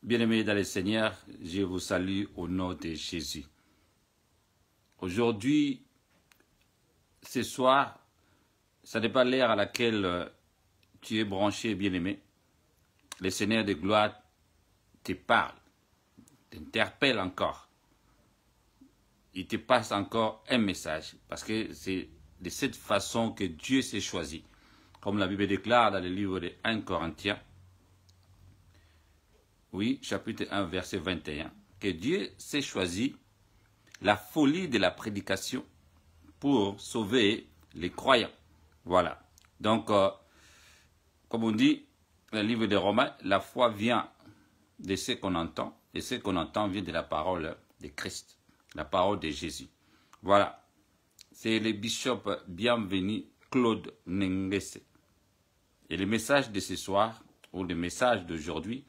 Bien-aimés dans le Seigneur, je vous salue au nom de Jésus. Aujourd'hui, ce soir, ça n'est pas l'heure à laquelle tu es branché, bien-aimé. Le Seigneur de gloire te parle, t'interpelle encore. Il te passe encore un message, parce que c'est de cette façon que Dieu s'est choisi. Comme la Bible déclare dans le livre de 1 Corinthiens, oui, chapitre 1, verset 21, que Dieu s'est choisi la folie de la prédication pour sauver les croyants. Voilà. Donc, comme on dit dans le livre de Romains, la foi vient de ce qu'on entend, et ce qu'on entend vient de la parole de Christ, la parole de Jésus. Voilà. C'est le bishop bienvenu Claude Nengese. Et le message de ce soir, ou le message d'aujourd'hui,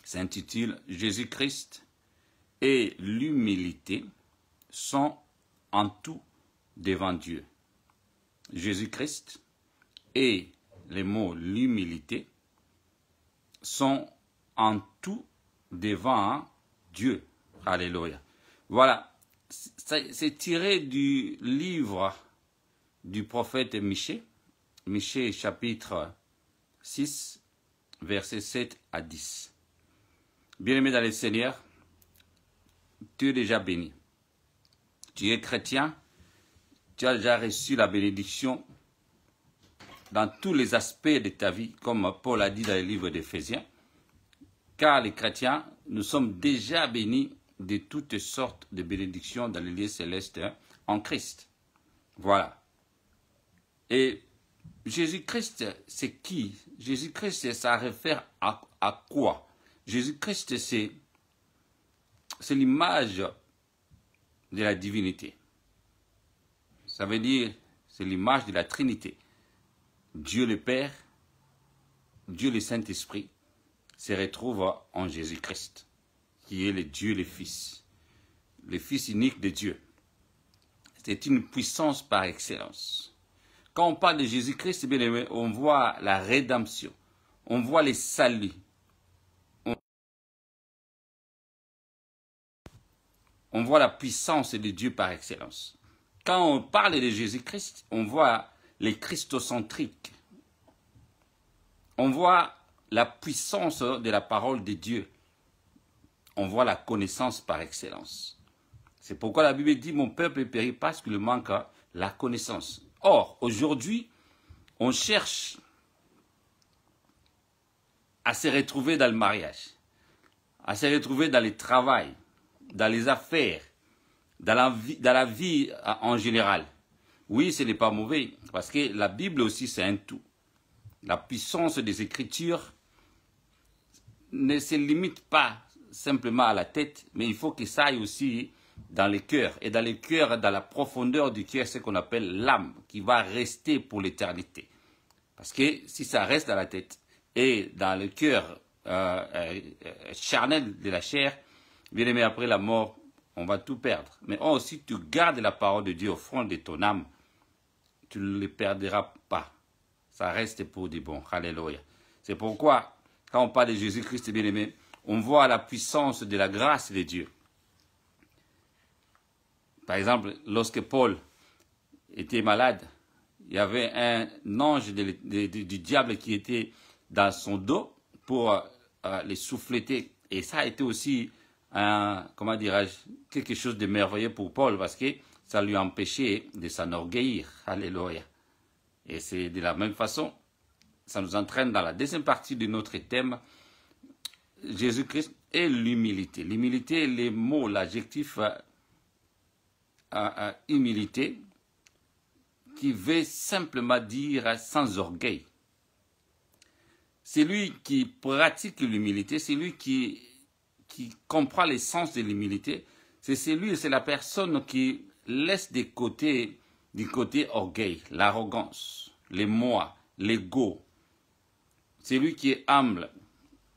s'intitule « Jésus-Christ et l'humilité sont en tout devant Dieu ». Jésus-Christ et le mot « l'humilité » sont en tout devant Dieu. Alléluia. Voilà, c'est tiré du livre du prophète Michée, Michée chapitre 6, versets 7 à 10. Bien-aimé dans le Seigneur, tu es déjà béni. Tu es chrétien, tu as déjà reçu la bénédiction dans tous les aspects de ta vie, comme Paul a dit dans le livre d'Éphésiens, car les chrétiens, nous sommes déjà bénis de toutes sortes de bénédictions dans les lieux célestes en Christ. Voilà. Et Jésus-Christ, c'est qui? Jésus-Christ, ça réfère à quoi? Jésus-Christ, c'est l'image de la divinité. Ça veut dire, c'est l'image de la Trinité. Dieu le Père, Dieu le Saint-Esprit se retrouve en Jésus-Christ, qui est le Dieu le Fils unique de Dieu. C'est une puissance par excellence. Quand on parle de Jésus-Christ, on voit la rédemption, on voit le salut, on voit la puissance de Dieu par excellence. Quand on parle de Jésus-Christ, on voit les christocentriques. On voit la puissance de la parole de Dieu. On voit la connaissance par excellence. C'est pourquoi la Bible dit « Mon peuple périt parce qu'il manque la connaissance ». Or, aujourd'hui, on cherche à se retrouver dans le mariage, à se retrouver dans le travail, dans les affaires, dans la vie en général. Oui, ce n'est pas mauvais, parce que la Bible aussi, c'est un tout. La puissance des Écritures ne se limite pas simplement à la tête, mais il faut que ça aille aussi dans le cœur. Et dans le cœur, dans la profondeur du cœur, c'est ce qu'on appelle l'âme, qui va rester pour l'éternité. Parce que si ça reste dans la tête et dans le cœur charnel de la chair, bien aimé, après la mort, on va tout perdre. Mais si tu gardes la parole de Dieu au fond de ton âme, tu ne les perdras pas. Ça reste pour du bon. Alléluia. C'est pourquoi, quand on parle de Jésus-Christ, bien aimé, on voit la puissance de la grâce de Dieu. Par exemple, lorsque Paul était malade, il y avait un ange du diable qui était dans son dos pour les souffleter. Et ça a été aussi, comment dirais-je, quelque chose de merveilleux pour Paul, parce que ça lui empêchait de s'enorgueillir. Alléluia. Et c'est de la même façon, ça nous entraîne dans la deuxième partie de notre thème, Jésus-Christ et l'humilité. L'humilité, les mots, l'adjectif humilité, qui veut simplement dire sans orgueil. C'est lui qui pratique l'humilité, c'est lui qui comprend l'essence de l'humilité, c'est la personne qui laisse du côté orgueil, l'arrogance, les moi, l'ego. C'est lui qui est humble,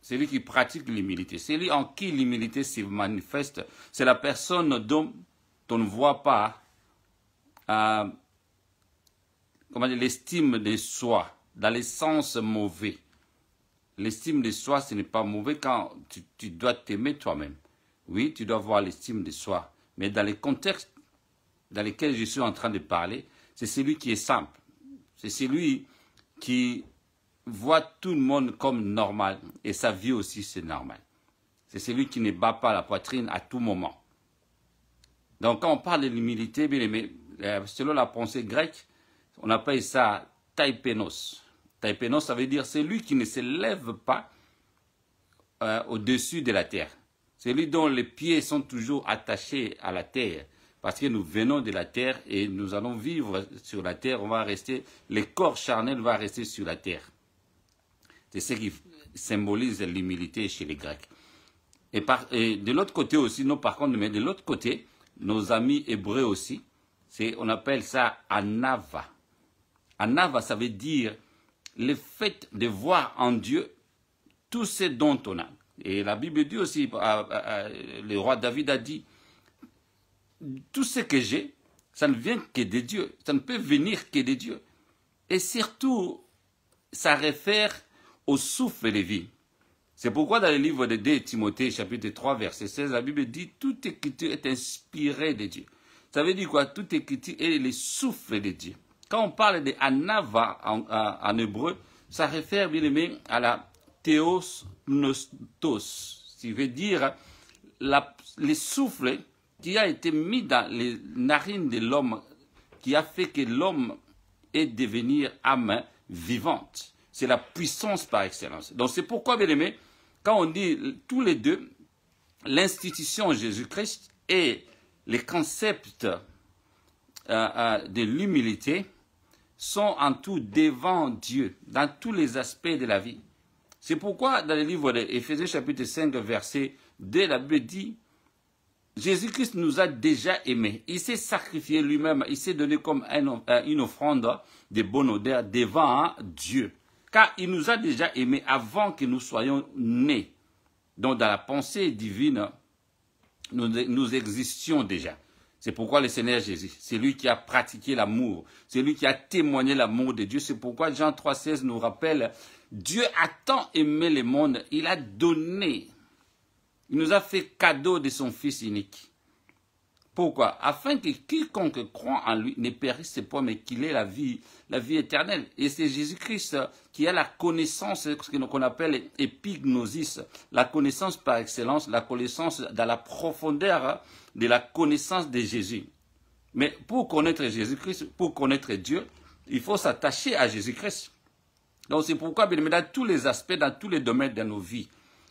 c'est lui qui pratique l'humilité, c'est lui en qui l'humilité se manifeste, c'est la personne dont on ne voit pas l'estime de soi, dans le sens mauvais. l'estime de soi, ce n'est pas mauvais quand tu dois t'aimer toi-même. Oui, tu dois avoir l'estime de soi. Mais dans les contextes dans lesquels je suis en train de parler, c'est celui qui est simple. C'est celui qui voit tout le monde comme normal. Et sa vie aussi, c'est normal. C'est celui qui ne bat pas la poitrine à tout moment. Donc, quand on parle de l'humilité, bien aimé, selon la pensée grecque, on appelle ça taipénos. Taipénos, ça veut dire celui qui ne se lève pas au-dessus de la terre. Celui dont les pieds sont toujours attachés à la terre. Parce que nous venons de la terre et nous allons vivre sur la terre. On va rester, le corps charnel va rester sur la terre. C'est ce qui symbolise l'humilité chez les Grecs. Et de l'autre côté aussi, non par contre, mais de l'autre côté, nos amis hébreux aussi, on appelle ça anava. Anava, ça veut dire le fait de voir en Dieu tout ce dont on a. Et la Bible dit aussi, le roi David a dit, tout ce que j'ai, ça ne vient que de Dieu. Ça ne peut venir que de Dieu. Et surtout, ça réfère au souffle de vie. C'est pourquoi dans le livre de 2 Timothée, chapitre 3, verset 16, la Bible dit « Toute écriture est inspirée de Dieu ». Ça veut dire quoi? Toute écriture est le souffle de Dieu. Quand on parle de anava en hébreu, ça réfère bien aimé à la théos nostos, qui veut dire le souffle qui a été mis dans les narines de l'homme, qui a fait que l'homme est devenu âme vivante. C'est la puissance par excellence. Donc c'est pourquoi, bien aimé, quand on dit tous les deux, l'institution Jésus-Christ et les concepts de l'humilité sont en tout devant Dieu, dans tous les aspects de la vie. C'est pourquoi dans le livre d'Éphésiens chapitre 5, verset 2, la Bible dit, Jésus-Christ nous a déjà aimés. Il s'est sacrifié lui-même, il s'est donné comme une offrande de bonne odeur devant Dieu. Car il nous a déjà aimés avant que nous soyons nés. Donc dans la pensée divine, nous existions déjà. C'est pourquoi le Seigneur Jésus, c'est lui qui a pratiqué l'amour, c'est lui qui a témoigné l'amour de Dieu. C'est pourquoi Jean 3,16 nous rappelle, Dieu a tant aimé le monde, il a donné, il nous a fait cadeau de son Fils unique. Pourquoi? Afin que quiconque croit en lui ne périsse point, mais qu'il ait la vie éternelle. Et c'est Jésus-Christ qui a la connaissance, ce qu'on appelle épignosis, la connaissance par excellence, la connaissance dans la profondeur de la connaissance de Jésus. Mais pour connaître Jésus-Christ, pour connaître Dieu, il faut s'attacher à Jésus-Christ. Donc c'est pourquoi, bien aimé, dans tous les aspects, dans tous les domaines de nos vies,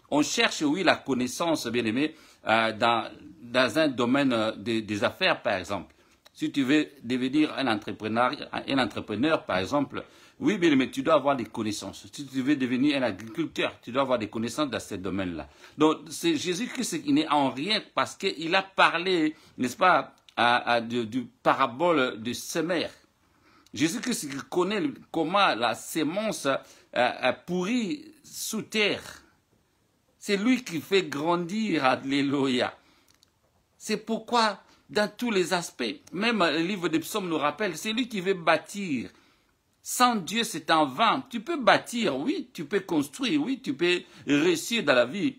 on cherche, oui, la connaissance, bien aimé, dans un domaine des affaires, par exemple. Si tu veux devenir un entrepreneur, par exemple, oui, bien aimé, tu dois avoir des connaissances. Si tu veux devenir un agriculteur, tu dois avoir des connaissances dans ce domaine-là. Donc, c'est Jésus-Christ qui n'est en rien parce qu'il a parlé, n'est-ce pas, du parabole du semeur. Jésus-Christ qui connaît comment la sémence pourrit sous terre. C'est lui qui fait grandir, alléluia. C'est pourquoi, dans tous les aspects, même le livre des psaumes nous rappelle, c'est lui qui veut bâtir. Sans Dieu, c'est en vain. Tu peux bâtir, oui, tu peux construire, oui, tu peux réussir dans la vie.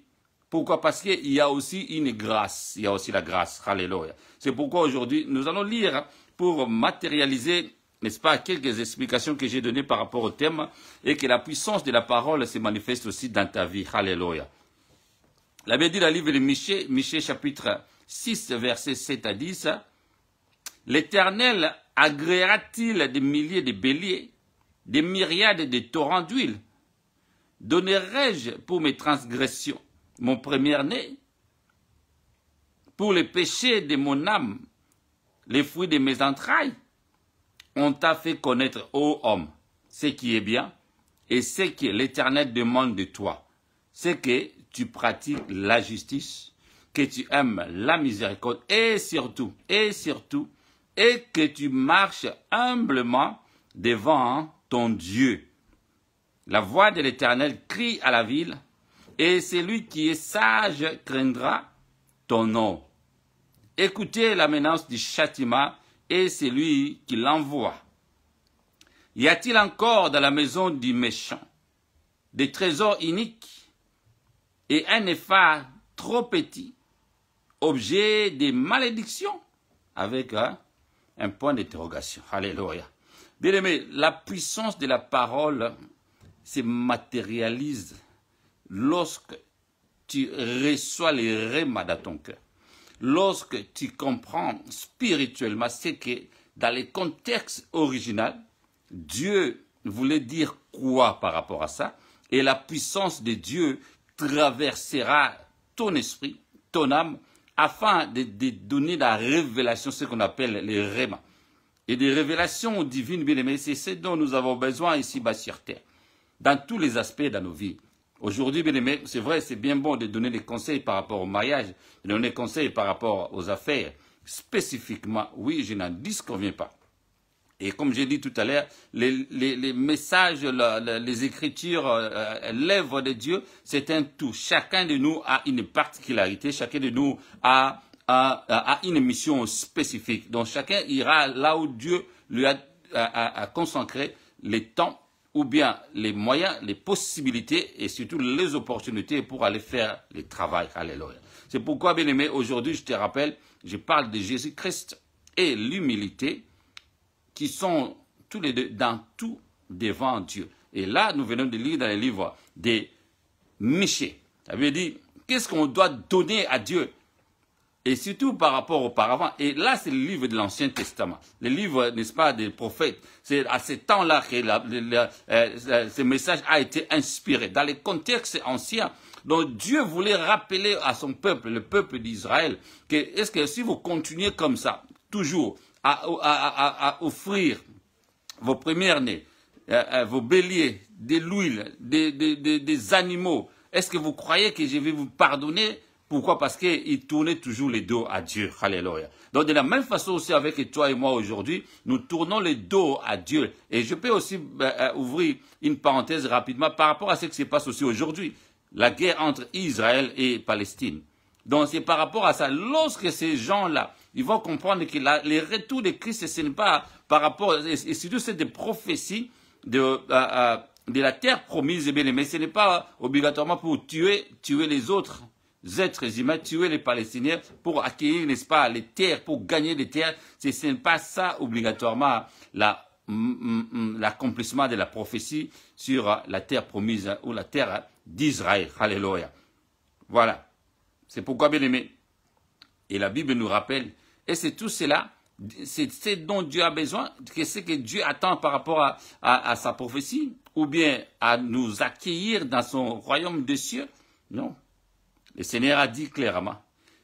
Pourquoi? Parce qu'il y a aussi une grâce. Il y a aussi la grâce, alléluia. C'est pourquoi aujourd'hui, nous allons lire pour matérialiser, n'est-ce pas, quelques explications que j'ai données par rapport au thème et que la puissance de la parole se manifeste aussi dans ta vie, alléluia. La Bible dit dans le livre de Michée chapitre 6, versets 7 à 10, « L'Éternel agréera-t-il des milliers de béliers, des myriades de torrents d'huile? Donnerai-je pour mes transgressions mon premier-né, pour les péchés de mon âme, les fruits de mes entrailles? On t'a fait connaître, ô homme, ce qui est bien et ce que l'Éternel demande de toi, c'est que tu pratiques la justice, que tu aimes la miséricorde et surtout, et que tu marches humblement devant ton Dieu. La voix de l'Éternel crie à la ville, et celui qui est sage craindra ton nom. Écoutez la menace du châtiment et celui qui l'envoie. Y a-t-il encore dans la maison du méchant des trésors iniques et un épha trop petit, objet des malédictions, avec un point d'interrogation. Alléluia. Bien-aimé, la puissance de la parole se matérialise lorsque tu reçois les rémas dans ton cœur. Lorsque tu comprends spirituellement ce que dans le contexte original, Dieu voulait dire quoi par rapport à ça, et la puissance de Dieu traversera ton esprit, ton âme, afin de donner la révélation, ce qu'on appelle les rémas. Et des révélations divines, bien aimés, c'est ce dont nous avons besoin ici-bas sur terre, dans tous les aspects de nos vies. Aujourd'hui, bien aimé, c'est vrai, c'est bien bon de donner des conseils par rapport au mariage, de donner des conseils par rapport aux affaires. Spécifiquement, oui, je n'en disconviens pas. Et comme j'ai dit tout à l'heure, les messages, les écritures, l'œuvre de Dieu, c'est un tout. Chacun de nous a une particularité, chacun de nous a une mission spécifique. Donc chacun ira là où Dieu lui a consacré les temps, ou bien les moyens, les possibilités et surtout les opportunités pour aller faire le travail. Alléluia. C'est pourquoi, bien aimé, aujourd'hui, je te rappelle, je parle de Jésus-Christ et l'humilité qui sont tous les deux dans tout devant Dieu. Et là, nous venons de lire dans le livre de Michée. Ça veut dire, qu'est-ce qu'on doit donner à Dieu? Et surtout par rapport auparavant. Et là, c'est le livre de l'Ancien Testament. Le livre, n'est-ce pas, des prophètes. C'est à ce temps-là que ce message a été inspiré. Dans le contexte ancien, donc Dieu voulait rappeler à son peuple, le peuple d'Israël, que est-ce que si vous continuez comme ça, toujours, à offrir vos premiers-nés, vos béliers, de l'huile, des animaux, est-ce que vous croyez que je vais vous pardonner? Pourquoi? Parce qu'ils tournaient toujours les dos à Dieu. Alléluia. Donc de la même façon aussi avec toi et moi aujourd'hui, nous tournons les dos à Dieu. Et je peux aussi ouvrir une parenthèse rapidement par rapport à ce qui se passe aussi aujourd'hui. La guerre entre Israël et Palestine. Donc c'est par rapport à ça. Lorsque ces gens-là, ils vont comprendre que les retours de Christ, ce n'est pas par rapport, et surtout c'est des prophéties de la terre promise, mais ce n'est pas obligatoirement pour tuer les autres êtres humains, tuer les Palestiniens pour acquérir, n'est-ce pas, les terres, pour gagner des terres. Ce n'est pas ça obligatoirement l'accomplissement de la prophétie sur la terre promise ou la terre d'Israël. Alléluia. Voilà. C'est pourquoi, bien aimé, et la Bible nous rappelle, et c'est tout cela, c'est ce dont Dieu a besoin, que ce que Dieu attend par rapport à sa prophétie, ou bien à nous accueillir dans son royaume des cieux. Non. Le Seigneur a dit clairement,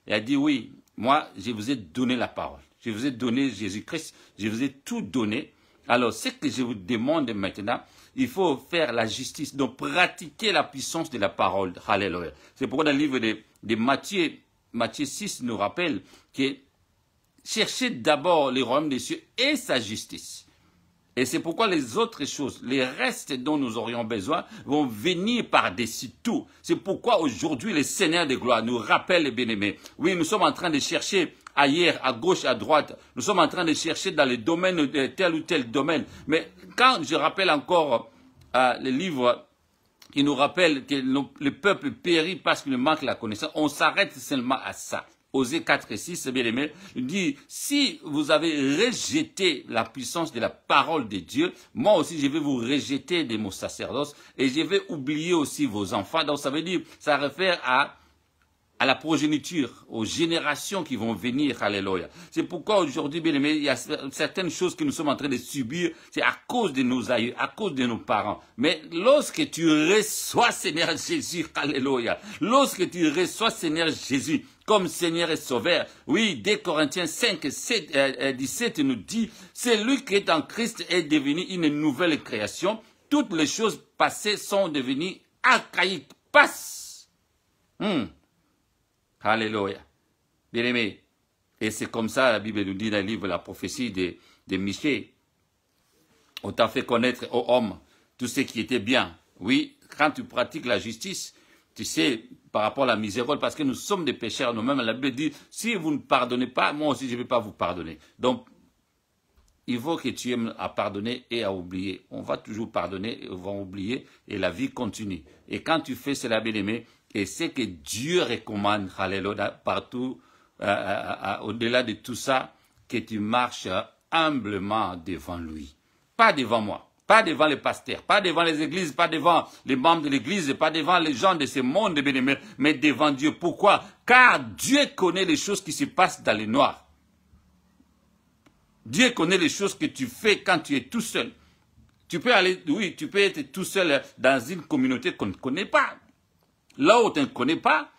il a dit oui, moi je vous ai donné la parole, je vous ai donné Jésus-Christ, je vous ai tout donné. Alors ce que je vous demande maintenant, il faut faire la justice, donc pratiquer la puissance de la parole. Alléluia. C'est pourquoi dans le livre de Matthieu 6 nous rappelle que cherchez d'abord le royaume des cieux et sa justice. Et c'est pourquoi les autres choses, les restes dont nous aurions besoin, vont venir par-dessus tout. C'est pourquoi aujourd'hui, le Seigneur de gloire nous rappelle, les bien-aimés. Oui, nous sommes en train de chercher ailleurs, à gauche, à droite. Nous sommes en train de chercher dans les domaines, tel ou tel domaine. Mais quand je rappelle encore le livre qui nous rappelle que le peuple périt parce qu'il manque la connaissance, on s'arrête seulement à ça. Osée 4 et 6, bien aimé, il dit, si vous avez rejeté la puissance de la parole de Dieu, moi aussi je vais vous rejeter de mon sacerdoce et je vais oublier aussi vos enfants. Donc ça veut dire, ça réfère à la progéniture, aux générations qui vont venir, alléluia. C'est pourquoi aujourd'hui, bien aimé, il y a certaines choses que nous sommes en train de subir, c'est à cause de nos aïeux, à cause de nos parents. Mais lorsque tu reçois Seigneur Jésus, alléluia, lorsque tu reçois Seigneur Jésus, comme Seigneur et Sauveur. Oui, 2 Corinthiens 5, 17 nous dit, celui qui est en Christ est devenu une nouvelle création. Toutes les choses passées sont devenues archaïques. Passe. Alléluia. Bien aimé. Et c'est comme ça, la Bible nous dit dans le livre La prophétie de Michée. On t'a fait connaître, ô homme, tout ce qui était bien. Oui, quand tu pratiques la justice, tu sais, par rapport à la miséricorde, parce que nous sommes des pécheurs nous-mêmes, la Bible dit, si vous ne pardonnez pas, moi aussi je ne vais pas vous pardonner. Donc, il faut que tu aimes à pardonner et à oublier. On va toujours pardonner et on va oublier et la vie continue. Et quand tu fais cela, bien-aimé, et c'est que Dieu recommande, alléluia, partout, au-delà de tout ça, que tu marches humblement devant lui. Pas devant moi, pas devant les pasteurs, pas devant les églises, pas devant les membres de l'église, pas devant les gens de ce monde, bien-aimé, mais devant Dieu. Pourquoi? Car Dieu connaît les choses qui se passent dans le noir. Dieu connaît les choses que tu fais quand tu es tout seul. Tu peux aller, oui, tu peux être tout seul dans une communauté qu'on ne connaît pas. Là où tu ne connais pas,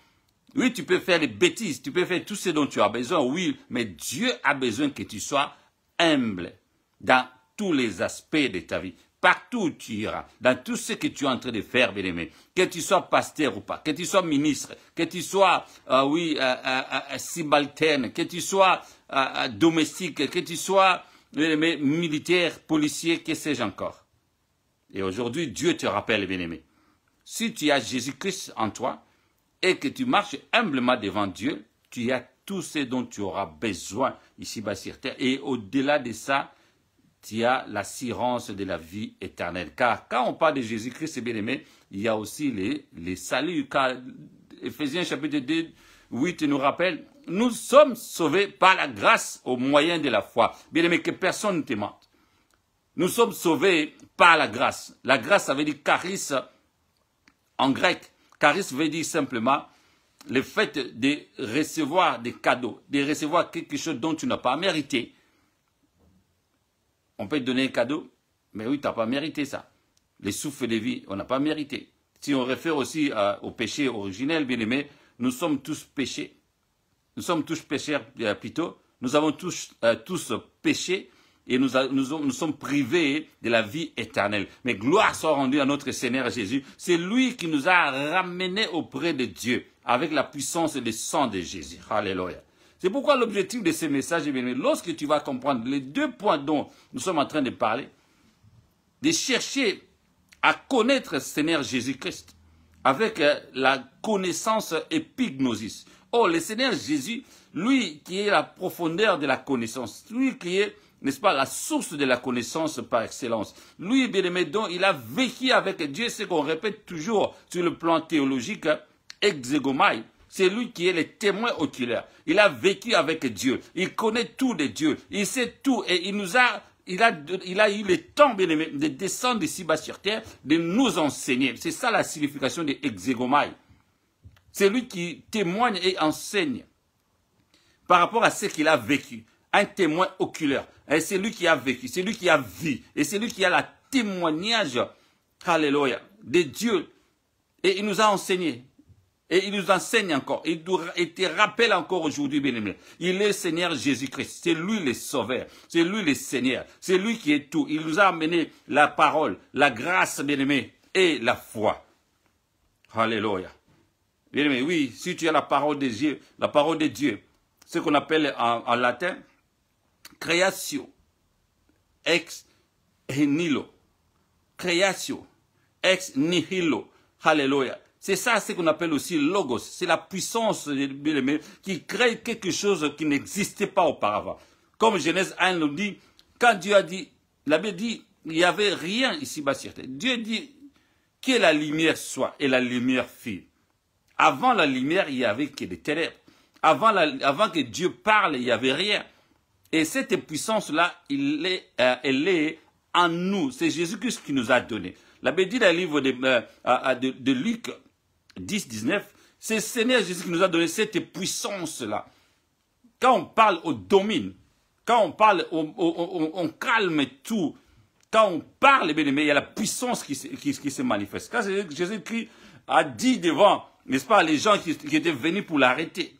oui, tu peux faire des bêtises, tu peux faire tout ce dont tu as besoin, oui, mais Dieu a besoin que tu sois humble dans tous les aspects de ta vie. Partout où tu iras, dans tout ce que tu es en train de faire, bien-aimé, que tu sois pasteur ou pas, que tu sois ministre, que tu sois, subalterne, que tu sois domestique, que tu sois militaire, policier, que sais-je encore. Et aujourd'hui, Dieu te rappelle, bien-aimé, si tu as Jésus-Christ en toi et que tu marches humblement devant Dieu, tu as tout ce dont tu auras besoin ici-bas sur terre. Et au-delà de ça, tu as l'assurance de la vie éternelle. Car quand on parle de Jésus-Christ, bien-aimé, il y a aussi les saluts. Car Éphésiens chapitre 2, 8 nous rappelle, nous sommes sauvés par la grâce au moyen de la foi. Bien-aimé, que personne ne te mente. Nous sommes sauvés par la grâce. La grâce, ça veut dire charis en grec. Charis veut dire simplement le fait de recevoir des cadeaux, de recevoir quelque chose dont tu n'as pas mérité. On peut te donner un cadeau, mais oui, tu n'as pas mérité ça. Les souffles de vie, on n'a pas mérité. Si on réfère aussi au péché originel, bien aimé, nous sommes tous péchés. Nous sommes tous pécheurs plutôt. Nous avons tous péché et nous sommes privés de la vie éternelle. Mais gloire soit rendue à notre Seigneur Jésus. C'est lui qui nous a ramenés auprès de Dieu avec la puissance du sang de Jésus. Alléluia. C'est pourquoi l'objectif de ce message est bien, lorsque tu vas comprendre les deux points dont nous sommes en train de parler, de chercher à connaître le Seigneur Jésus-Christ avec la connaissance épignosis. Oh, le Seigneur Jésus, lui qui est la profondeur de la connaissance, lui qui est, n'est-ce pas, la source de la connaissance par excellence. Lui, bien aimé, dont il a vécu avec Dieu, ce qu'on répète toujours sur le plan théologique, exégomai. C'est lui qui est le témoin oculaire. Il a vécu avec Dieu. Il connaît tout de Dieu. Il sait tout. Et il a eu le temps, bien aimé, de descendre ici-bas sur terre, de nous enseigner. C'est ça la signification de exégomai. C'est lui qui témoigne et enseigne par rapport à ce qu'il a vécu. Un témoin oculaire. Et c'est lui qui a vécu. C'est lui qui a vu. Et c'est lui qui a le témoignage, alléluia, de Dieu. Et il nous a enseigné. Et il nous enseigne encore. Il te rappelle encore aujourd'hui, bien-aimé. Il est Seigneur Jésus-Christ. C'est lui le Sauveur. C'est lui le Seigneur. C'est lui qui est tout. Il nous a amené la parole, la grâce, bien-aimé, et la foi. Alléluia. Bien-aimé, oui, si tu as la parole de Dieu, ce qu'on appelle en latin, créatio, ex nihilo. Créatio, ex nihilo. Alléluia. C'est ça ce qu'on appelle aussi logos. C'est la puissance qui crée quelque chose qui n'existait pas auparavant. Comme Genèse 1 nous dit, quand Dieu a dit, la Bible dit, il n'y avait rien ici-bas sur terre. Dieu dit que la lumière soit, et la lumière fut. Avant la lumière, il n'y avait que des ténèbres. Avant que Dieu parle, il n'y avait rien. Et cette puissance-là, elle est en nous. C'est Jésus-Christ qui nous a donné. La Bible dit dans le livre de Luc 10, 19, c'est le Seigneur Jésus qui nous a donné cette puissance-là. Quand on parle, on domine. Quand on parle, on calme tout. Quand on parle, bien aimé, il y a la puissance qui se manifeste. Quand Jésus-Christ a dit devant, n'est-ce pas, les gens qui étaient venus pour l'arrêter,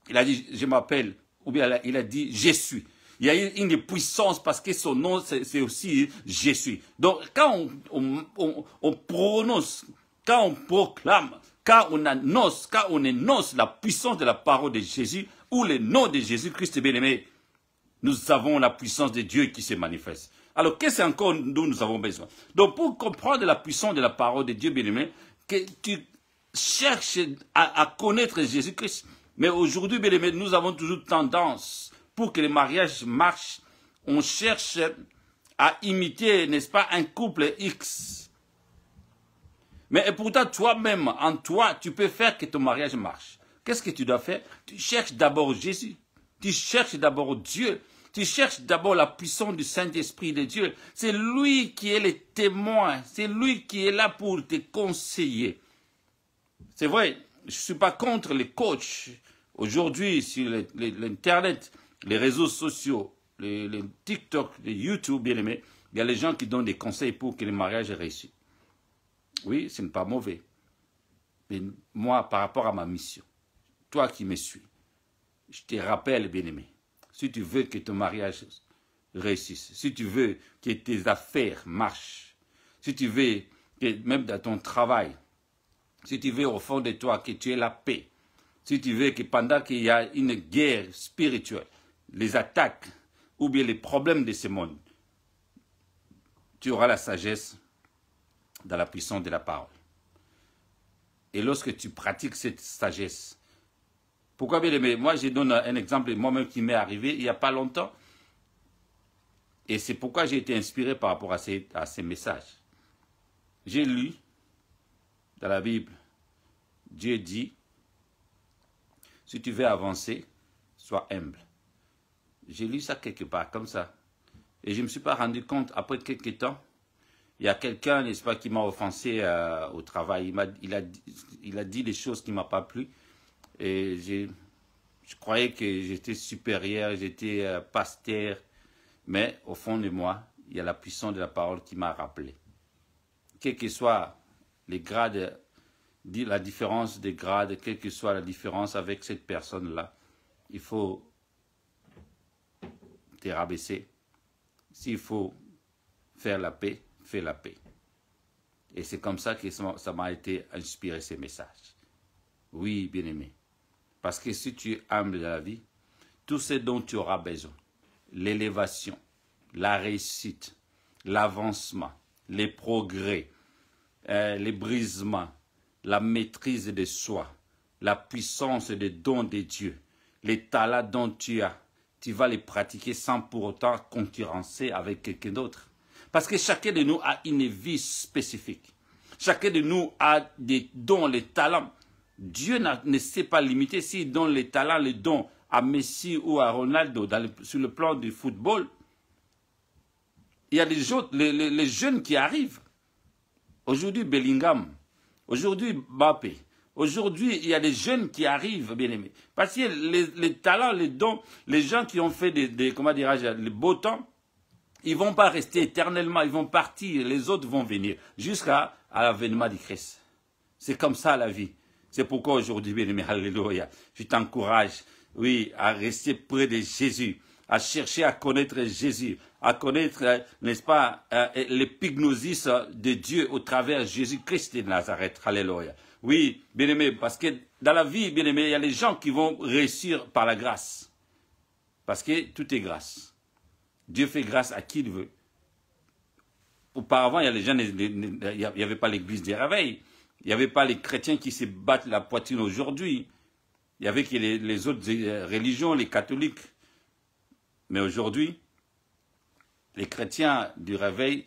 il a dit, je m'appelle, ou bien il a dit, je suis. Il y a une puissance parce que son nom, c'est aussi je suis. Donc, quand on prononce, quand on proclame, quand on annonce la puissance de la parole de Jésus ou le nom de Jésus-Christ bien-aimé, nous avons la puissance de Dieu qui se manifeste. Alors, qu'est-ce encore dont nous avons besoin? Donc, pour comprendre la puissance de la parole de Dieu bien-aimé, que tu cherches à connaître Jésus-Christ. Mais aujourd'hui, bien-aimé, nous avons toujours tendance, pour que le mariage marche, on cherche à imiter, n'est-ce pas, un couple X. Mais pourtant, toi-même, en toi, tu peux faire que ton mariage marche. Qu'est-ce que tu dois faire? Tu cherches d'abord Jésus. Tu cherches d'abord Dieu. Tu cherches d'abord la puissance du Saint-Esprit de Dieu. C'est lui qui est le témoin. C'est lui qui est là pour te conseiller. C'est vrai, je ne suis pas contre les coachs. Aujourd'hui, sur l'Internet, les réseaux sociaux, les TikTok, les YouTube, bien aimés, il y a les gens qui donnent des conseils pour que le mariage réussisse. Oui, ce n'est pas mauvais. Mais moi, par rapport à ma mission, toi qui me suis, je te rappelle, bien-aimé, si tu veux que ton mariage réussisse, si tu veux que tes affaires marchent, si tu veux que même dans ton travail, si tu veux au fond de toi que tu aies la paix, si tu veux que pendant qu'il y a une guerre spirituelle, les attaques ou bien les problèmes de ce monde, tu auras la sagesse dans la puissance de la parole. Et lorsque tu pratiques cette sagesse, pourquoi bien aimé? Moi, je donne un exemple moi-même qui m'est arrivé il n'y a pas longtemps. Et c'est pourquoi j'ai été inspiré par rapport à ces messages. J'ai lu dans la Bible, Dieu dit, si tu veux avancer, sois humble. J'ai lu ça quelque part, comme ça. Et je ne me suis pas rendu compte, après quelques temps, il y a quelqu'un, n'est-ce pas, qui m'a offensé au travail. Il a dit des choses qui ne m'ont pas plu. Et je croyais que j'étais supérieur, j'étais pasteur. Mais au fond de moi, il y a la puissance de la parole qui m'a rappelé. Quel que soit les grades, la différence des grades, quelle que soit la différence avec cette personne-là, il faut te rabaisser. S'il faut faire la paix, fais la paix. Et c'est comme ça que ça m'a été inspiré ces messages. Oui, bien-aimé. Parce que si tu es humble dans la vie, tout ce dont tu auras besoin, l'élévation, la réussite, l'avancement, les progrès, les brisements, la maîtrise de soi, la puissance des dons de Dieu, les talents dont tu as, tu vas les pratiquer sans pour autant concurrencer avec quelqu'un d'autre. Parce que chacun de nous a une vie spécifique. Chacun de nous a des dons, les talents. Dieu ne s'est pas limité. S'il donne les talents, les dons à Messi ou à Ronaldo sur le plan du football, il y a les jeunes qui arrivent. Aujourd'hui, Bellingham. Aujourd'hui, Mbappé. Aujourd'hui, il y a des jeunes qui arrivent, bien aimés. Parce que les talents, les dons, les gens qui ont fait comment dirais-je, les beaux temps, ils ne vont pas rester éternellement, ils vont partir, les autres vont venir, jusqu'à l'avènement du Christ. C'est comme ça la vie. C'est pourquoi aujourd'hui, bien aimé, alléluia, je t'encourage, oui, à rester près de Jésus, à chercher à connaître Jésus, à connaître, n'est-ce pas, l'épignosis de Dieu au travers Jésus-Christ de Nazareth. Alléluia. Oui, bien aimé, parce que dans la vie, bien aimé, il y a les gens qui vont réussir par la grâce. Parce que tout est grâce. Dieu fait grâce à qui il veut. Auparavant, il y a les gens, il n'y avait pas l'église des réveils. Il n'y avait pas les chrétiens qui se battent la poitrine aujourd'hui. Il y avait que les autres religions, les catholiques. Mais aujourd'hui, les chrétiens du réveil,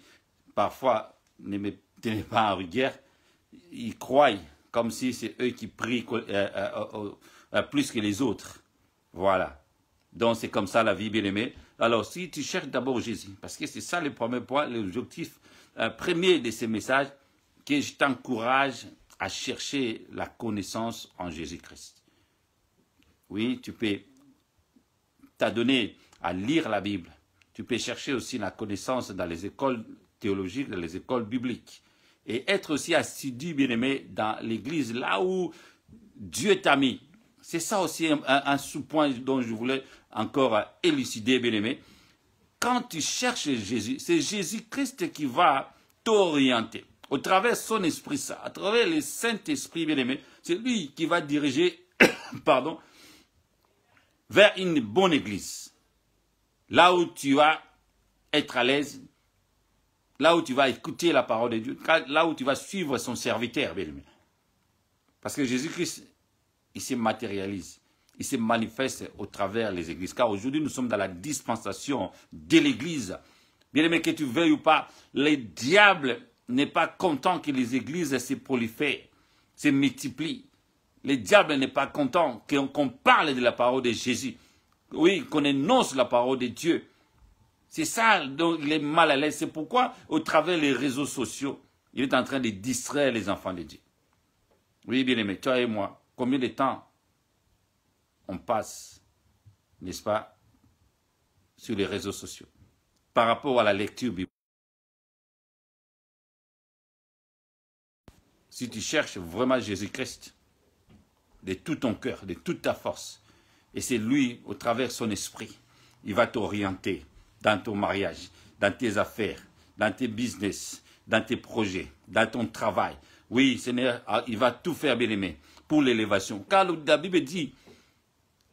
parfois, ne me tenaient pas en rigueur. Ils croient comme si c'est eux qui prient plus que les autres. Voilà. Donc c'est comme ça la vie, bien aimée. Alors si tu cherches d'abord Jésus, parce que c'est ça le premier point, l'objectif premier de ces messages, que je t'encourage à chercher la connaissance en Jésus-Christ. Oui, tu peux t'adonner à lire la Bible. Tu peux chercher aussi la connaissance dans les écoles théologiques, dans les écoles bibliques. Et être aussi assidu, bien-aimé, dans l'église, là où Dieu t'a mis. C'est ça aussi un sous-point dont je voulais encore élucider, bien-aimé. Quand tu cherches Jésus, c'est Jésus-Christ qui va t'orienter. Au travers son esprit, ça, à travers le Saint-Esprit, bien-aimé, c'est lui qui va diriger, pardon, vers une bonne église. Là où tu vas être à l'aise, là où tu vas écouter la parole de Dieu, là où tu vas suivre son serviteur, bien-aimé. Parce que Jésus-Christ, il se matérialise. il se manifeste au travers des églises. Car aujourd'hui, nous sommes dans la dispensation de l'église. Bien aimé, que tu veuilles ou pas, le diable n'est pas content que les églises se prolifèrent, se multiplient. Le diable n'est pas content qu'on parle de la parole de Jésus. Oui, qu'on énonce la parole de Dieu. C'est ça dont il est mal à l'aise. C'est pourquoi, au travers des réseaux sociaux, il est en train de distraire les enfants de Dieu. Oui, bien aimé, toi et moi, combien de temps on passe, n'est-ce pas, sur les réseaux sociaux par rapport à la lecture biblique? Si tu cherches vraiment Jésus-Christ de tout ton cœur, de toute ta force, et c'est lui, au travers de son esprit, il va t'orienter dans ton mariage, dans tes affaires, dans tes business, dans tes projets, dans ton travail. Oui, Seigneur, il va tout faire, bien-aimé, pour l'élévation. Car la Bible dit,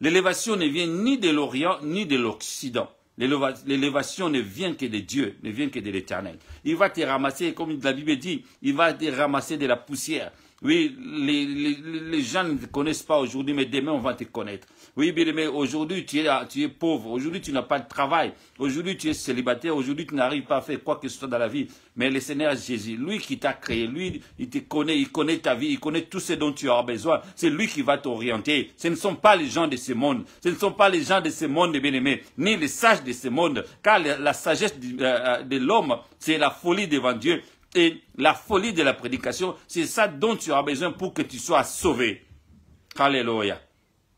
l'élévation ne vient ni de l'Orient, ni de l'Occident. L'élévation ne vient que de Dieu, ne vient que de l'Éternel. Il va te ramasser, comme la Bible dit, il va te ramasser de la poussière. Oui, les gens ne te connaissent pas aujourd'hui, mais demain on va te connaître. Oui, bien aimé, aujourd'hui tu es pauvre, aujourd'hui tu n'as pas de travail, aujourd'hui tu es célibataire, aujourd'hui tu n'arrives pas à faire quoi que ce soit dans la vie. Mais le Seigneur Jésus, lui qui t'a créé, lui, il te connaît, il connaît ta vie, il connaît tout ce dont tu as besoin. C'est lui qui va t'orienter. Ce ne sont pas les gens de ce monde, ce ne sont pas les gens de ce monde, bien aimé, ni les sages de ce monde, car la sagesse de l'homme, c'est la folie devant Dieu. Et la folie de la prédication, c'est ça dont tu as besoin pour que tu sois sauvé. Alléluia.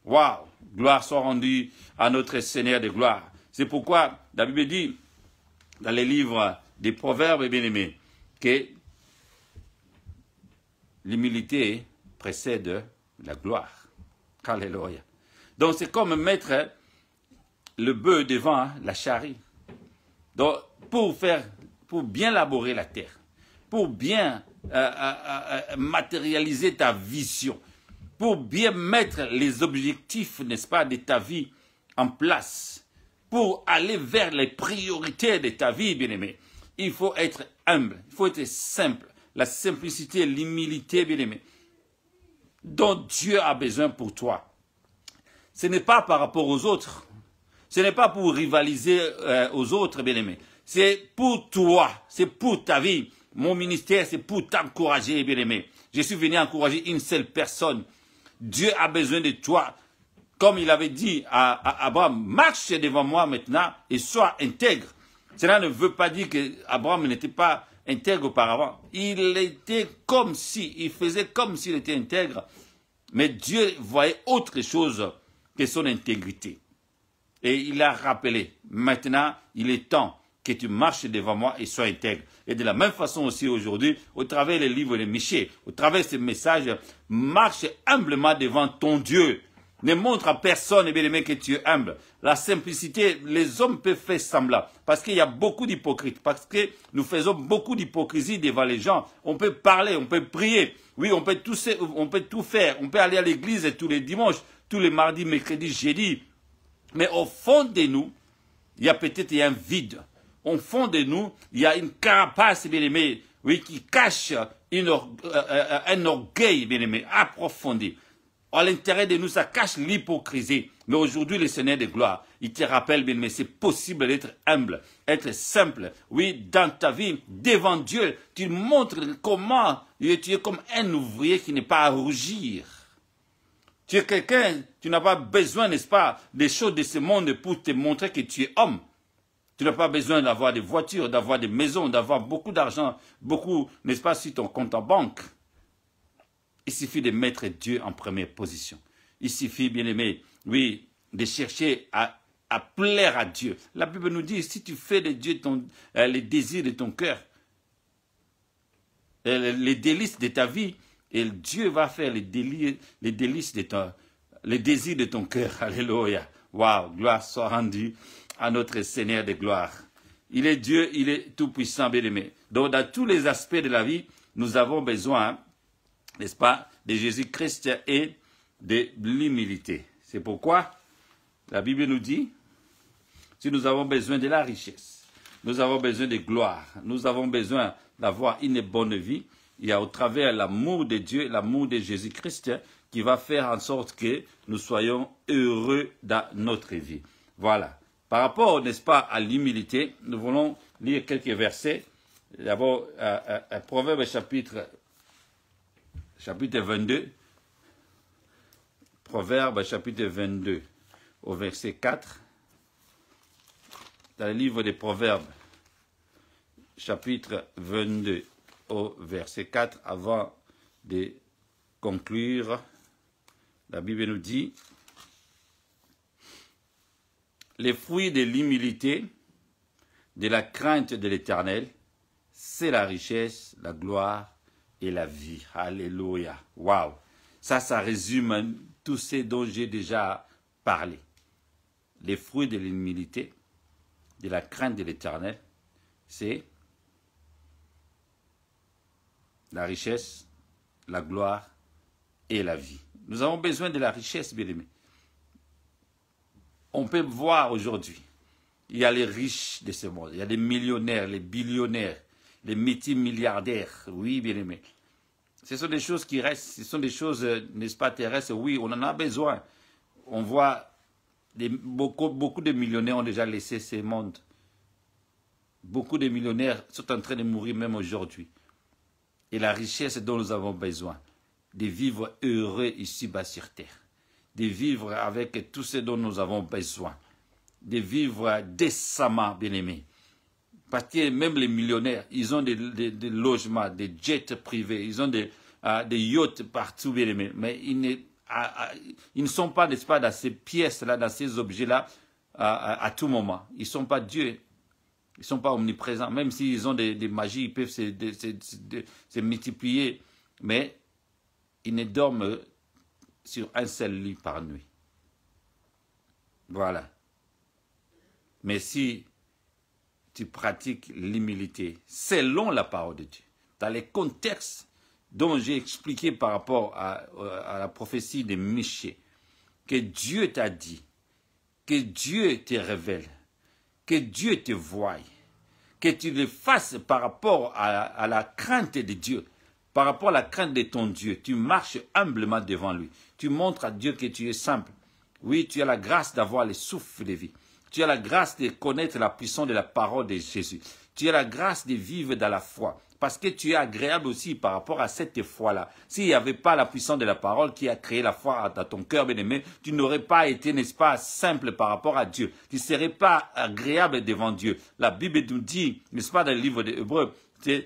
Waouh. Gloire soit rendue à notre Seigneur de gloire. C'est pourquoi la Bible dit, dans les livres des Proverbes, bien aimés, que l'humilité précède la gloire. Alléluia. Donc c'est comme mettre le bœuf devant la charrie. Donc pour bien laborer la terre, pour bien matérialiser ta vision, pour bien mettre les objectifs, n'est-ce pas, de ta vie en place, pour aller vers les priorités de ta vie, bien-aimé, il faut être humble, il faut être simple. La simplicité, l'humilité, bien-aimé, dont Dieu a besoin pour toi. Ce n'est pas par rapport aux autres, ce n'est pas pour rivaliser aux autres, bien-aimé, c'est pour toi, c'est pour ta vie. Mon ministère, c'est pour t'encourager, bien-aimé. Je suis venu encourager une seule personne. Dieu a besoin de toi. Comme il avait dit à Abraham, marche devant moi maintenant et sois intègre. Cela ne veut pas dire qu'Abraham n'était pas intègre auparavant. Il était comme si, il faisait comme s'il était intègre. Mais Dieu voyait autre chose que son intégrité. Et il a rappelé, maintenant, il est temps que tu marches devant moi et sois intègre. Et de la même façon aussi aujourd'hui, au travers des livres de Michée, au travers de ces messages, marche humblement devant ton Dieu. Ne montre à personne, bien aimé, que tu es humble. La simplicité, les hommes peuvent faire semblant. Parce qu'il y a beaucoup d'hypocrites. Parce que nous faisons beaucoup d'hypocrisie devant les gens. On peut parler, on peut prier. Oui, on peut tout faire. On peut aller à l'église tous les dimanches, tous les mardis, mercredis, jeudis. Mais au fond de nous, il y a peut-être un vide. Au fond de nous, il y a une carapace, bien aimé, oui, qui cache un orgueil, bien aimé, approfondi. À l'intérieur de nous, ça cache l'hypocrisie. Mais aujourd'hui, le Seigneur de gloire, il te rappelle, bien aimé, c'est possible d'être humble, être simple. Oui, dans ta vie, devant Dieu, tu montres comment tu es comme un ouvrier qui n'est pas à rougir. Tu es quelqu'un, tu n'as pas besoin, n'est-ce pas, des choses de ce monde pour te montrer que tu es homme. Tu n'as pas besoin d'avoir des voitures, d'avoir des maisons, d'avoir beaucoup d'argent, beaucoup, n'est-ce pas, sur ton compte en banque. Il suffit de mettre Dieu en première position. Il suffit, bien aimé, oui, de chercher à plaire à Dieu. La Bible nous dit, si tu fais de Dieu les désirs de ton cœur, les délices de ta vie, et Dieu va faire les délices les désirs de ton cœur. Alléluia. Waouh, gloire soit rendue à notre Seigneur de gloire. Il est Dieu, il est tout-puissant, bien-aimé. Donc, dans tous les aspects de la vie, nous avons besoin, n'est-ce pas, de Jésus-Christ et de l'humilité. C'est pourquoi la Bible nous dit, si nous avons besoin de la richesse, nous avons besoin de gloire, nous avons besoin d'avoir une bonne vie, il y a au travers l'amour de Dieu, l'amour de Jésus-Christ qui va faire en sorte que nous soyons heureux dans notre vie. Voilà. Par rapport, n'est-ce pas, à l'humilité, nous voulons lire quelques versets. D'abord, Proverbe chapitre 22. Proverbe chapitre 22 au verset 4. Dans le livre des Proverbes, chapitre 22 au verset 4, avant de conclure, la Bible nous dit: les fruits de l'humilité, de la crainte de l'Éternel, c'est la richesse, la gloire et la vie. Alléluia. Waouh. Ça résume tout ce dont j'ai déjà parlé. Les fruits de l'humilité, de la crainte de l'Éternel, c'est la richesse, la gloire et la vie. Nous avons besoin de la richesse, bien-aimés. On peut voir aujourd'hui, il y a les riches de ce monde, il y a les millionnaires, les billionnaires, les multimilliardaires, oui, bien-aimés. Ce sont des choses qui restent, ce sont des choses, n'est-ce pas, terrestres, oui, on en a besoin. On voit beaucoup de millionnaires ont déjà laissé ce monde. Beaucoup de millionnaires sont en train de mourir même aujourd'hui. Et la richesse dont nous avons besoin, de vivre heureux ici-bas sur terre, de vivre avec tout ce dont nous avons besoin, de vivre décemment, bien-aimés. Parce que même les millionnaires, ils ont des logements, des jets privés, ils ont des yachts partout, bien-aimés. Mais ils ne sont pas, n'est-ce pas, dans ces pièces-là, dans ces objets-là, à tout moment. Ils ne sont pas Dieu. Ils ne sont pas omniprésents. Même s'ils ont des magies, ils peuvent se multiplier. Mais ils ne dorment sur un seul lit par nuit. Voilà. Mais si tu pratiques l'humilité selon la parole de Dieu, dans les contextes dont j'ai expliqué par rapport à la prophétie de Michée, que Dieu t'a dit, que Dieu te révèle, que Dieu te voie, que tu le fasses par rapport à la crainte de Dieu, par rapport à la crainte de ton Dieu. Tu marches humblement devant lui. Tu montres à Dieu que tu es simple. Oui, tu as la grâce d'avoir le souffle de vie. Tu as la grâce de connaître la puissance de la parole de Jésus. Tu as la grâce de vivre dans la foi. Parce que tu es agréable aussi par rapport à cette foi-là. S'il n'y avait pas la puissance de la parole qui a créé la foi dans ton cœur, bien-aimé, tu n'aurais pas été, n'est-ce pas, simple par rapport à Dieu. Tu ne serais pas agréable devant Dieu. La Bible nous dit, n'est-ce pas, dans le livre des Hébreux, que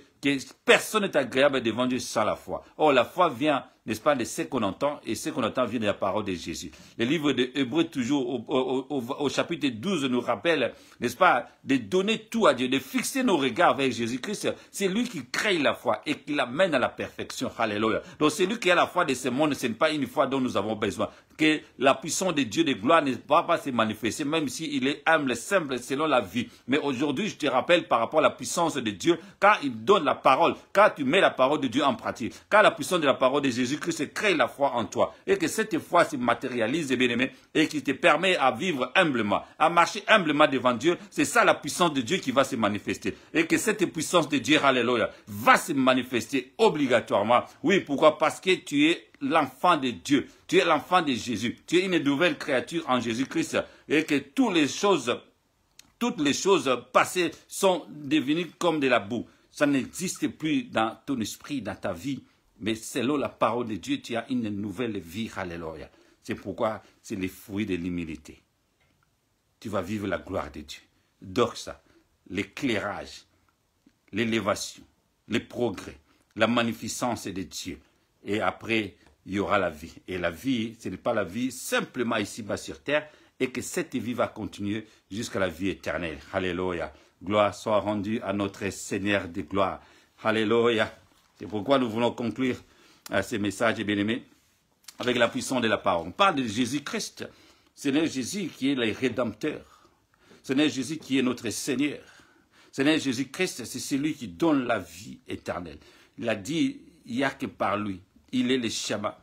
personne n'est agréable devant Dieu sans la foi. Or, la foi vient, n'est-ce pas, de ce qu'on entend, et ce qu'on entend vient de la parole de Jésus. Le livre de Hébreux, toujours au chapitre 12, nous rappelle, n'est-ce pas, de donner tout à Dieu, de fixer nos regards vers Jésus-Christ. C'est lui qui crée la foi et qui l'amène à la perfection. Alléluia. Donc, c'est lui qui a la foi de ce monde, ce n'est pas une foi dont nous avons besoin. Que la puissance de Dieu de gloire ne va pas se manifester, même s'il est humble, simple, selon la vie. Mais aujourd'hui, je te rappelle par rapport à la puissance de Dieu, quand il donne la parole, quand tu mets la parole de Dieu en pratique, quand la puissance de la parole de Jésus-Christ crée la foi en toi, et que cette foi se matérialise, bien-aimé, et qui te permet à vivre humblement, à marcher humblement devant Dieu, c'est ça la puissance de Dieu qui va se manifester. Et que cette puissance de Dieu, alléluia, va se manifester obligatoirement. Oui, pourquoi? Parce que tu es l'enfant de Dieu, tu es l'enfant de Jésus, tu es une nouvelle créature en Jésus-Christ, et que toutes les choses passées sont devenues comme de la boue. Ça n'existe plus dans ton esprit, dans ta vie, mais selon la parole de Dieu, tu as une nouvelle vie, alléluia. C'est pourquoi c'est les fruits de l'humilité. Tu vas vivre la gloire de Dieu. Donc ça, l'éclairage, l'élévation, le progrès, la magnificence de Dieu. Et après, il y aura la vie. Et la vie, ce n'est pas la vie simplement ici-bas sur terre, et que cette vie va continuer jusqu'à la vie éternelle. Alléluia. Gloire soit rendue à notre Seigneur de gloire. Alléluia. C'est pourquoi nous voulons conclure ce message, bien-aimés, avec la puissance de la parole. On parle de Jésus-Christ. Ce n'est Jésus qui est le Rédempteur. Ce n'est Jésus qui est notre Seigneur. Ce n'est Jésus-Christ, c'est celui qui donne la vie éternelle. Il a dit, il n'y a que par lui. Il est le chemin.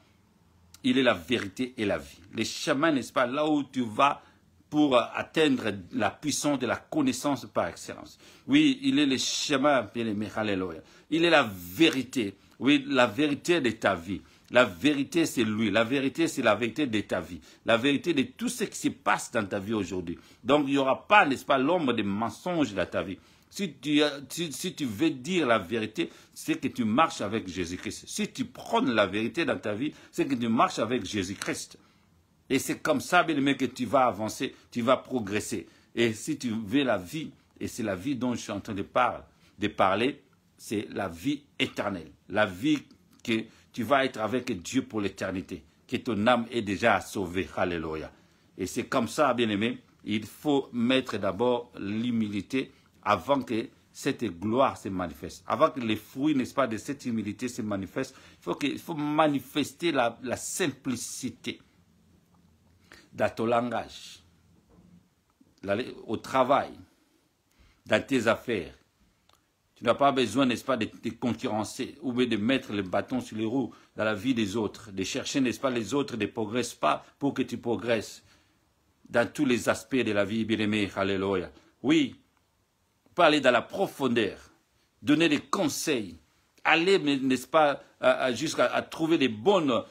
Il est la vérité et la vie. Le chemin, n'est-ce pas, là où tu vas pour atteindre la puissance de la connaissance par excellence. Oui, il est le chemin, bien-aimé, alléluia. Il est la vérité. Oui, la vérité de ta vie. La vérité, c'est lui. La vérité, c'est la vérité de ta vie. La vérité de tout ce qui se passe dans ta vie aujourd'hui. Donc, il n'y aura pas, n'est-ce pas, l'ombre des mensonges dans ta vie. Si tu veux dire la vérité, c'est que tu marches avec Jésus-Christ. Si tu prônes la vérité dans ta vie, c'est que tu marches avec Jésus-Christ. Et c'est comme ça, bien aimé, que tu vas avancer, tu vas progresser. Et si tu veux la vie, et c'est la vie dont je suis en train de parler, c'est la vie éternelle. La vie que tu vas être avec Dieu pour l'éternité, que ton âme est déjà sauvée. Alléluia. Et c'est comme ça, bien aimé, il faut mettre d'abord l'humilité avant que cette gloire se manifeste. Avant que les fruits, n'est-ce pas, de cette humilité se manifestent, il faut manifester la simplicité dans ton langage, au travail, dans tes affaires. Tu n'as pas besoin, n'est-ce pas, de te concurrencer ou de mettre le bâton sur les roues dans la vie des autres, de chercher, n'est-ce pas, les autres ne progressent pas pour que tu progresses dans tous les aspects de la vie, bien-aimé. Alléluia. Oui, on peut aller dans la profondeur, donner des conseils, aller, n'est-ce pas, jusqu'à trouver des bonnes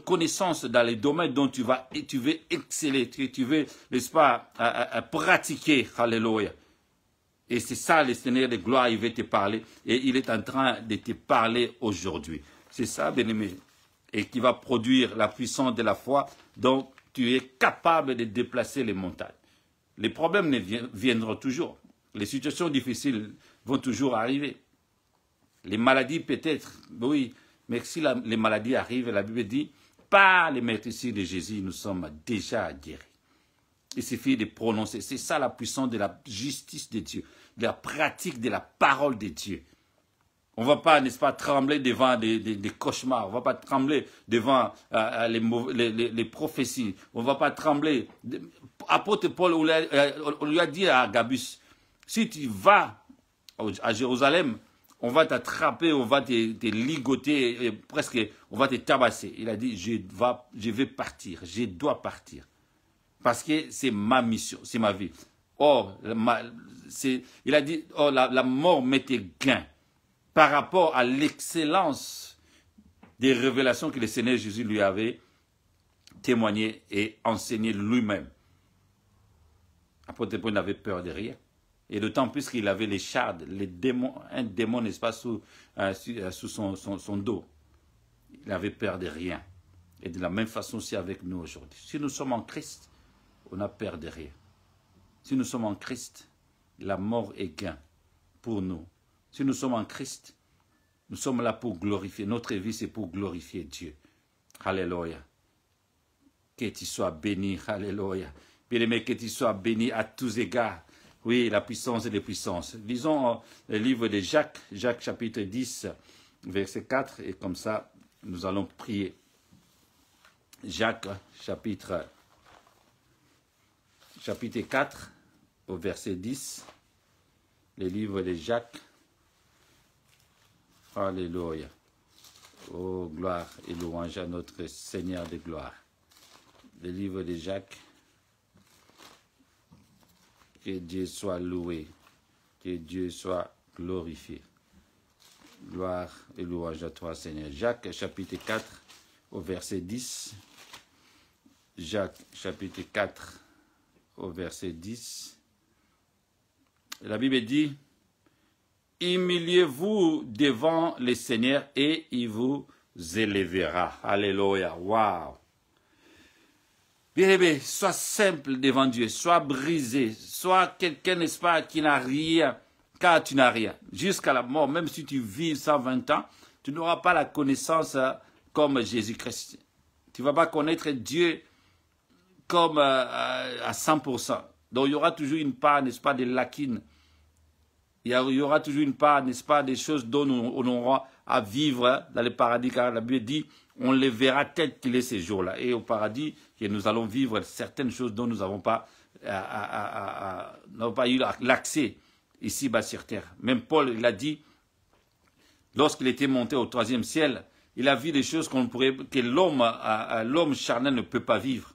connaissances dans les domaines dont tu veux exceller, tu veux, n'est-ce pas, pratiquer. Alléluia. Et c'est ça, le Seigneur de gloire, il veut te parler. Et il est en train de te parler aujourd'hui. C'est ça, bien-aimé. Et qui va produire la puissance de la foi dont tu es capable de déplacer les montagnes. Les problèmes viendront toujours. Les situations difficiles vont toujours arriver. Les maladies peut-être, oui. Mais si les maladies arrivent, la Bible dit, par les maîtrises de Jésus, nous sommes déjà guéris. Il suffit de prononcer. C'est ça la puissance de la justice de Dieu, de la pratique de la parole de Dieu. On ne va pas, n'est-ce pas, trembler devant des cauchemars. On ne va pas trembler devant les prophéties. On ne va pas trembler. Apôtre Paul, on lui a dit à Gabus, si tu vas à Jérusalem, on va t'attraper, on va te ligoter, et presque, on va te tabasser. Il a dit, je vais partir, je dois partir. Parce que c'est ma mission, c'est ma vie. Or, il a dit, oh, la mort m'était gain par rapport à l'excellence des révélations que le Seigneur Jésus lui avait témoignées et enseignées lui-même. Apôtre Paul n'avait peur de rien. Et d'autant plus qu'il avait les chardes, un démon, n'est-ce pas, sous son dos. Il n'avait peur de rien. Et de la même façon, c'est avec nous aujourd'hui. Si nous sommes en Christ, on n'a peur de rien. Si nous sommes en Christ, la mort est gain pour nous. Si nous sommes en Christ, nous sommes là pour glorifier. Notre vie, c'est pour glorifier Dieu. Alléluia. Que tu sois béni. Alléluia. Bien-aimé, que tu sois béni à tous égards. Oui, la puissance et les puissances. Lisons le livre de Jacques, Jacques chapitre 10, verset 4, et comme ça, nous allons prier. Jacques chapitre 4, au verset 10, le livre de Jacques. Alléluia. Oh, gloire et louange à notre Seigneur de gloire. Le livre de Jacques. Que Dieu soit loué, que Dieu soit glorifié. Gloire et louange à toi, Seigneur. Jacques chapitre 4, au verset 10. Jacques chapitre 4, au verset 10. La Bible dit, « Humiliez-vous devant le Seigneur et il vous élèvera. » Alléluia. Waouh. Bien-aimé, sois simple devant Dieu, sois brisé, sois quelqu'un, n'est-ce pas, qui n'a rien, car tu n'as rien. Jusqu'à la mort, même si tu vis 120 ans, tu n'auras pas la connaissance comme Jésus-Christ. Tu ne vas pas connaître Dieu comme à 100%. Donc il y aura toujours une part, n'est-ce pas, de lacunes. Il y aura toujours une part, n'est-ce pas, des choses dont on aura à vivre dans le paradis, car la Bible dit, on les verra tel qu'il est ces jours-là. Et au paradis, nous allons vivre certaines choses dont nous n'avons pas eu l'accès ici-bas sur terre. Même Paul, il a dit, lorsqu'il était monté au 3e ciel, il a vu des choses que l'homme charnel ne peut pas vivre.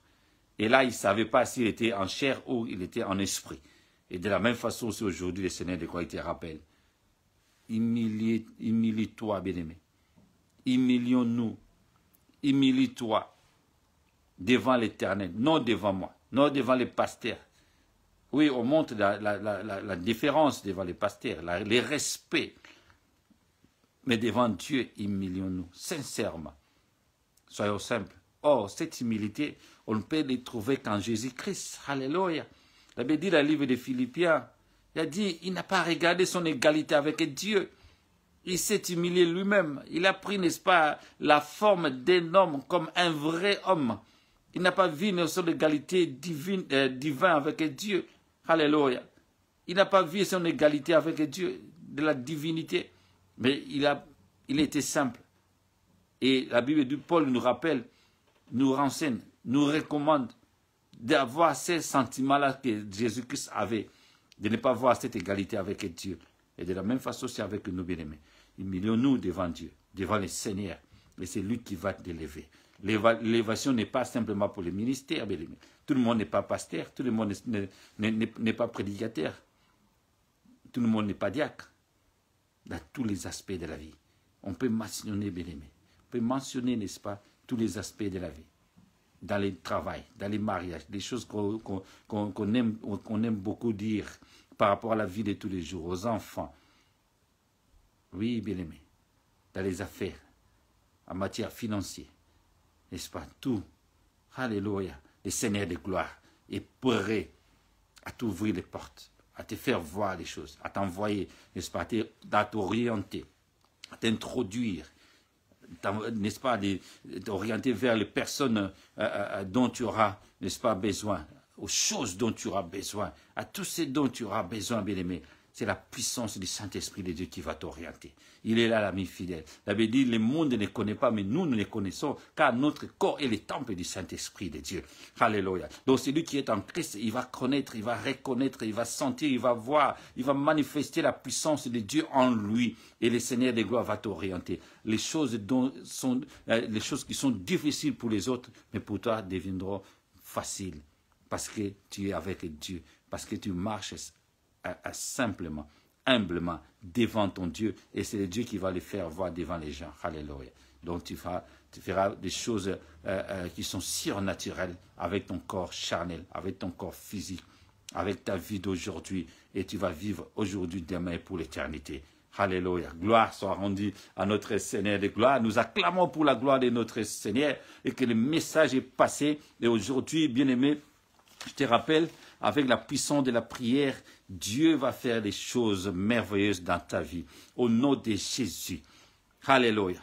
Et là, il ne savait pas s'il était en chair ou il était en esprit. Et de la même façon, c'est aujourd'hui le Seigneur de quoi il te rappelle. Humilie-toi, bien-aimé. humilions-nous, humilie-toi devant l'Éternel, non devant moi, non devant les pasteurs. Oui, on montre la différence devant les pasteurs, les respects. Mais devant Dieu, humilions-nous, sincèrement. Soyons simples. Or, cette humilité, on ne peut les trouver qu'en Jésus-Christ. Alléluia. La Bible dit dans le livre de Philippiens, il a dit, il n'a pas regardé son égalité avec Dieu. Il s'est humilié lui-même. Il a pris, n'est-ce pas, la forme d'un homme comme un vrai homme. Il n'a pas vu son égalité divine avec Dieu. Alléluia. Il n'a pas vu son égalité avec Dieu, de la divinité. Mais il était simple. Et la Bible de Paul nous rappelle, nous renseigne, nous recommande d'avoir ces sentiments-là que Jésus-Christ avait, de ne pas voir cette égalité avec Dieu. Et de la même façon aussi avec nous, bien-aimés. Humilions-nous devant Dieu, devant le Seigneur. Et c'est lui qui va t'élever. L'élévation n'est pas simplement pour les ministères, bien-aimés. Tout le monde n'est pas pasteur, tout le monde n'est pas prédicateur. Tout le monde n'est pas diacre. Dans tous les aspects de la vie. On peut mentionner, bien-aimés. On peut mentionner, n'est-ce pas, tous les aspects de la vie. Dans le travail, dans les mariages, des choses qu'on aime beaucoup dire par rapport à la vie de tous les jours, aux enfants. Oui, bien-aimés. Dans les affaires, en matière financière, n'est-ce pas, tout. Alléluia. Le Seigneur de gloire est prêt à t'ouvrir les portes, à te faire voir les choses, à t'envoyer, n'est-ce pas, à t'orienter, à t'introduire, n'est-ce pas, t'orienter vers les personnes dont tu auras, n'est-ce pas, besoin, aux choses dont tu auras besoin, à tout ce dont tu auras besoin, bien-aimé. C'est la puissance du Saint-Esprit de Dieu qui va t'orienter. Il est là, l'ami fidèle. La Bible dit, le monde ne les connaît pas, mais nous les connaissons, car notre corps est le temple du Saint-Esprit de Dieu. Alléluia. Donc celui qui est en Christ, il va connaître, il va reconnaître, il va sentir, il va voir, il va manifester la puissance de Dieu en lui. Et le Seigneur des gloires va t'orienter. Les choses qui sont difficiles pour les autres, mais pour toi, deviendront faciles. Parce que tu es avec Dieu, parce que tu marches simplement, humblement, devant ton Dieu, et c'est Dieu qui va les faire voir devant les gens. Alléluia. Donc tu feras des choses qui sont surnaturelles avec ton corps charnel, avec ton corps physique, avec ta vie d'aujourd'hui, et tu vas vivre aujourd'hui, demain et pour l'éternité. Alléluia. Gloire soit rendue à notre Seigneur de gloire. Nous acclamons pour la gloire de notre Seigneur, et que le message est passé, et aujourd'hui, bien-aimé, je te rappelle, avec la puissance de la prière, Dieu va faire des choses merveilleuses dans ta vie. Au nom de Jésus. Alléluia.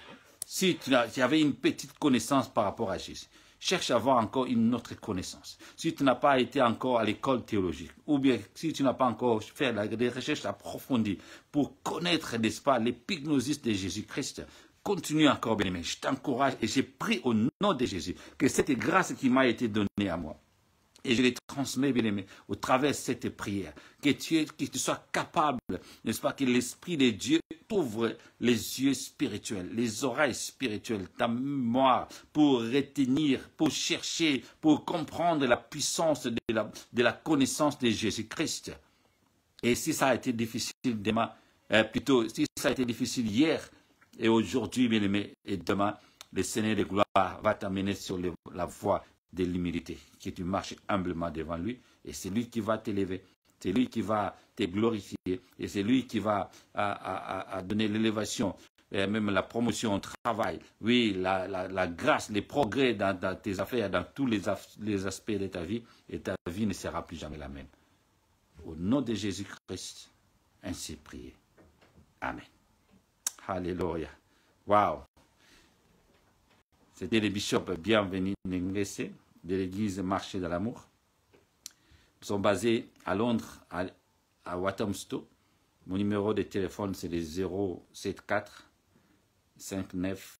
Si tu avais une petite connaissance par rapport à Jésus, cherche à avoir encore une autre connaissance. Si tu n'as pas été encore à l'école théologique, ou bien si tu n'as pas encore fait des recherches approfondies pour connaître, n'est-ce pas, l'épignosis de Jésus-Christ, continue encore, bien-aimé. Je t'encourage et j'ai pris au nom de Jésus que cette grâce qui m'a été donnée à moi, et je les transmets, bien-aimé, au travers de cette prière. Que tu sois capable, n'est-ce pas, que l'Esprit de Dieu t'ouvre les yeux spirituels, les oreilles spirituelles, ta mémoire, pour retenir, pour chercher, pour comprendre la puissance de la connaissance de Jésus-Christ. Et si ça a été difficile demain, si ça a été difficile hier et aujourd'hui, bien-aimé, et demain, le Seigneur de gloire va t'amener sur la voie de l'humilité, que tu marches humblement devant lui, et c'est lui qui va t'élever, c'est lui qui va te glorifier, et c'est lui qui va donner l'élévation, et même la promotion au travail, oui, la grâce, les progrès dans tes affaires, dans tous les aspects de ta vie, et ta vie ne sera plus jamais la même. Au nom de Jésus-Christ, ainsi prié. Amen. Alléluia. Wow. C'était le bishop Bienvenu Ngese de l'église Marché de l'amour. Nous sommes basés à Londres, à Walthamstow. Mon numéro de téléphone, c'est le 074 59